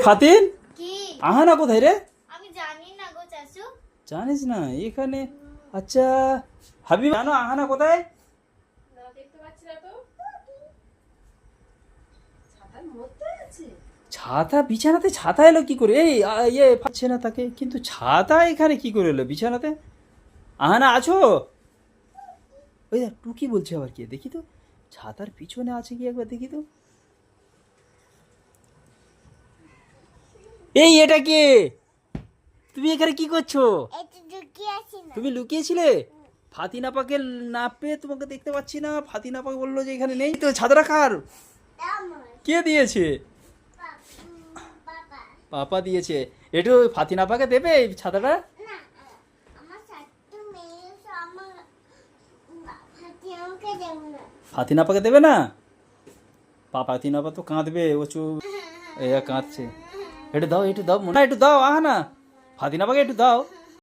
ফাতিন কি আহানা কোথায় রে? আমি জানি না গো চাচু। জানিস না এখানে? আচ্ছা হাবিব জানো আহানা কোথায়? না, দেখতে পাচ্ছি না তো। ছাতার মধ্যে আছে। ছাতা বিছানাতে? ছাতা এলো কি করে? এই ইয়ে পাচ্ছে না তাকে, কিন্তু ছাতা এখানে কি করে এলো বিছানাতে? আহানা আছো? ওই দেখ টুকি বলছে আবার কি, দেখি তো ছাতার পিছনে আছে কি একবার দেখি তো। এই এটা কে? তুমি এখানে কি করছো? এটা ঢুকি আছি না। তুমি লুকিয়েছিলে? ফাতিন আপাকে না পেয়ে তোমাকে দেখতে পাচ্ছি না। ফাতিন আপা বললো যে এখানে নেই, তো ছাতাটা কার? আমার কে দিয়েছে? বাবা পাপা দিয়েছে। একটু ফাতিন আপাকে দেবে এই ছাতাটা? না, আমার ছাত্র মেয়ে তো আমার হাতে আমাকে দেব না। ফাতিন আপাকে দেবে না? ফাতিন আপা তো কাঁদবে, ও চুপ কাঁদছে। একটু দাও, একটু দাও, মনে হয় একটু দাও আহানা, ফাতিন আপাকে একটু দাও।